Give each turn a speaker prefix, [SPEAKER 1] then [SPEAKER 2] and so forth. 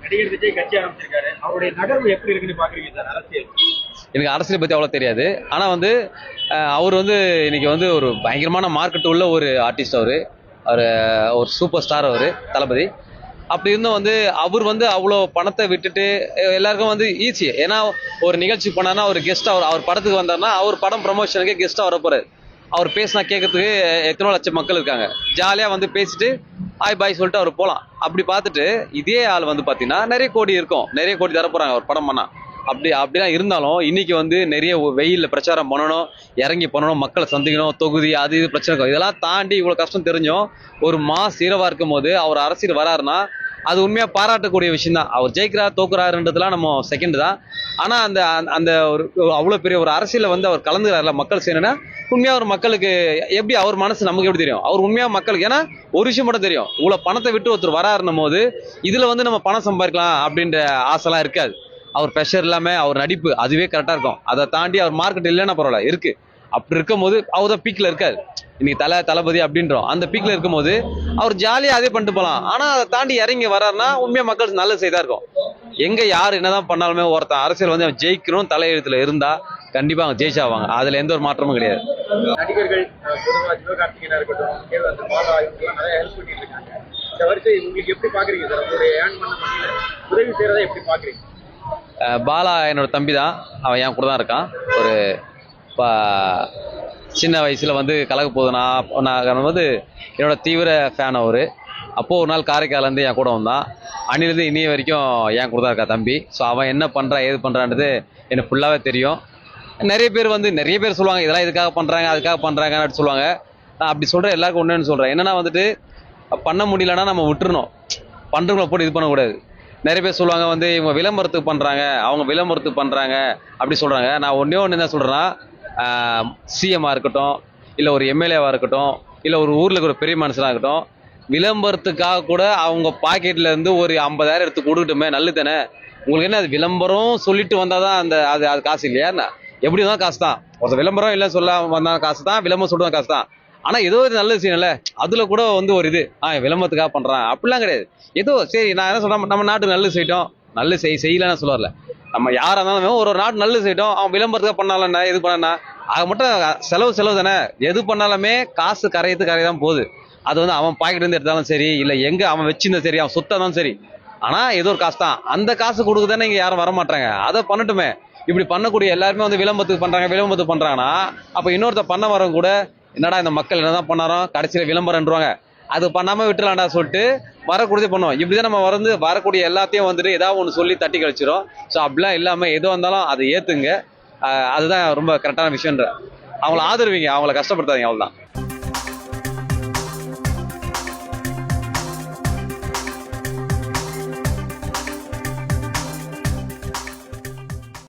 [SPEAKER 1] நடிகர் விஜய் கட்சி ஆரம்பிச்சிருக்காரு. அவருடைய நகர்வு எப்படி இருக்குன்னு பாக்குறீங்க சார் அரசியல்?
[SPEAKER 2] எனக்கு அரசியலை பத்தி அவ்வளவு தெரியாது. ஆனா வந்து அவர் வந்து இன்னைக்கு வந்து ஒரு பயங்கரமான மார்க்கெட் உள்ள ஒரு ஆர்டிஸ்ட். அவரு அவரு ஒரு சூப்பர் ஸ்டார். அவரு தளபதி. அப்படி இருந்தும் வந்து அவர் வந்து அவ்வளோ பணத்தை விட்டுட்டு எல்லாருக்கும் வந்து ஈஸி. ஏன்னா ஒரு நிகழ்ச்சி பண்ணார்னா ஒரு கெஸ்ட் அவர் படத்துக்கு வந்தார்னா அவர் படம் ப்ரமோஷனுக்கு கெஸ்டா வர போறாரு. அவர் பேசினா கேட்கறதுக்கு எத்தனோ லட்சம் மக்கள் இருக்காங்க. ஜாலியா வந்து பேசிட்டு ஹாய் பாய் சொல்லிட்டு அவர் போகலாம். அப்படி பார்த்துட்டு இதே ஆள் வந்து பாத்தீங்கன்னா நிறைய கோடி இருக்கும், நிறைய கோடி தர போறாங்க அவர் படம் பண்ணா. அப்படிலாம் இருந்தாலும் இன்னைக்கு வந்து நிறைய வெயில்ல பிரச்சாரம் பண்ணணும், இறங்கி பண்ணணும், மக்களை சந்திக்கணும், தொகுதி அது இது பிரச்சனை இருக்கும். இதெல்லாம் தாண்டி இவ்வளவு கஷ்டம் தெரிஞ்சும் ஒரு மாஸ் ஹீரோவா இருக்கும் போது அவர் அரசியல் வராருன்னா அது உண்மையா பாராட்டக்கூடிய விஷயம் தான். அவர் ஜெயிக்கிறார் தோக்குறாருன்றதுலாம் நம்ம செகண்ட் தான். ஆனா அந்த அந்த ஒரு அவ்வளவு பெரிய ஒரு அரசியல வந்து அவர் கலந்துக்கிறாருல மக்கள் செய்யணும்னா உண்மையா ஒரு மக்களுக்கு எப்படி அவர் மனசு நமக்கு எப்படி தெரியும்? அவர் உண்மையா மக்களுக்கு ஏன்னா ஒரு விஷயம் மட்டும் தெரியும், இவ்வளவு பணத்தை விட்டு ஒருத்தர் வராருன்னும் போது இதுல வந்து நம்ம பணம் சம்பாதிக்கலாம் அப்படின்ற ஆசைலாம் இருக்காது. அவர் ப்ரெஷர் இல்லாம அவர் நடிப்பு அதுவே கரெக்டா இருக்கும். அதை தாண்டி அவர் மார்க்கெட் இல்லைன்னா பரவாயில்ல இருக்கு. அப்படி இருக்கும் போது அவர் தான் பீக்ல இருக்காரு. இன்னைக்கு தளபதி அப்படின்றோம் அந்த பீக்ல இருக்கும் போது அவர் ஜாலியா அதே பண்ணிட்டு போலாம். ஆனா அதை தாண்டி இறங்கி வர்றாருன்னா உண்மையா மக்கள் நல்லது செய்தா இருக்கும். எங்க யார் என்னதான் பண்ணாலுமே ஒருத்தன் அரசியல் வந்து அவன் ஜெயிக்கணும் தலையெழுத்துல இருந்தா கண்டிப்பா அவங்க ஜெயிச்சாவாங்க. அதுல எந்த ஒரு மாற்றமும் கிடையாது.
[SPEAKER 1] நடிகர்கள் பொதுவா சிவகார்த்திகேயனா இருக்கட்டும், பாலா இவங்கெல்லாம் நிறைய ஹெல்ப் பண்ணிட்டு இருக்காங்க. இந்த வரிசை உங்களுக்கு எப்படி பாக்குறீங்க சார்? உங்களுடைய ஏர்ன் பண்ண மணியில உதவி செய்யறதை எப்படி பாக்குறீங்க?
[SPEAKER 2] பாலா என்னோட தம்பி தான். அவன் என் கூட தான் இருக்கான். ஒரு சின்ன வயசுல வந்து கலக்க போகுது. நான் வந்து என்னோட தீவிர ஃபேன் அவரு. அப்போ ஒரு நாள் காரைக்காலேருந்து என் கூட வந்தான். அன்னிலிருந்து இனிய வரைக்கும் என் கூட தான் இருக்கா தம்பி. ஸோ அவன் என்ன பண்றான் ஏது பண்றான்றது எனக்கு ஃபுல்லாவே தெரியும். நிறைய பேர் சொல்லுவாங்க இதெல்லாம் இதுக்காக பண்றாங்க அதுக்காக பண்றாங்கன்னு அப்படி சொல்லுவாங்க. நான் அப்படி சொல்றேன் எல்லாருக்கும் ஒண்ணுன்னு சொல்றேன். என்னன்னா வந்துட்டு பண்ண முடியலன்னா நம்ம விட்டுறணும், பண்றவங்களை போட்டு இது பண்ணக்கூடாது. நிறைய பேர் சொல்லுவாங்க வந்து இவங்க விளம்பரத்துக்கு பண்றாங்க, அவங்க விளம்பரத்துக்கு பண்றாங்க அப்படி சொல்றாங்க. நான் ஒன்னே ஒன்று என்ன சொல்றேன்னா, சிஎம்மா இருக்கட்டும், இல்லை ஒரு எம்எல்ஏவா இருக்கட்டும், இல்லை ஒரு ஊர்ல இருக்கிற ஒரு பெரிய மனுஷனா இருக்கட்டும், விளம்பரத்துக்காக கூட அவங்க பாக்கெட்ல இருந்து ஒரு 50,000 எடுத்து கொடுக்கட்டுமே, நல்லது தானே. உங்களுக்கு என்ன அது விளம்பரம் சொல்லிட்டு வந்தாதான் அந்த அது காசு இல்லையா? எப்படி தான் காசு தான். ஒரு விளம்பரம் இல்லை சொல்ல வந்தா காசு தான், விளம்பரம் சொல்லுவாங்க காசு தான். ஆனா ஏதோ ஒரு நல்ல விஷயம் இல்ல, அதுல கூட வந்து ஒரு இது விளம்பரத்துக்காக பண்றான் அப்படிலாம் கிடையாது. ஏதோ சரி நான் என்ன சொல்றேன், நம்ம நாட்டு நல்லது செய்யட்டும், நல்ல செய்யலன்னு சொல்ல வரல. நம்ம யாரா இருந்தாலும் ஒரு நாட்டு நல்லது செய்யட்டும், அவன் விளம்பரத்துக்காக பண்ணாலும் எது பண்ணா ஆக மட்டும் செலவு தானே. எது பண்ணாலுமே காசு கரைதான் போகுது. அது வந்து அவன் பாக்கெட் இருந்து எடுத்தாலும் சரி, இல்ல எங்க அவன் வச்சிருந்தா சரி, அவன் சொத்தா தான் சரி. ஆனா ஏதோ ஒரு காசு தான், அந்த காசு கொடுக்குதானே இங்க யாரும் வர மாட்டாங்க. அதை பண்ணட்டுமே. இப்படி பண்ணக்கூடிய எல்லாருமே வந்து விளம்பரத்துக்கு பண்றாங்கன்னா அப்ப இன்னொருத்த பண்ண வரவங்க கூட என்னடா இந்த மக்கள் என்னதான் பண்ணாரோ கடைசியில விளம்பரம்ன்றாங்க, அது பண்ணாம விட்டுலாம்டா சொல்லிட்டு வரக்கூடியதே பண்ணுவோம். இப்படிதான் நம்ம வரக்கூடிய எல்லாத்தையும் வந்துட்டு ஏதாவது ஒன்று சொல்லி தட்டி கழிச்சிடும். ஸோ அப்படிலாம் இல்லாம எதுவும் வந்தாலும் அதை ஏத்துங்க. அதுதான் ரொம்ப கரெக்டான விஷயம்ன்ற. அவங்கள ஆதரவீங்க, அவங்கள கஷ்டப்படுத்தாதீங்க, அவ்வளவுதான்.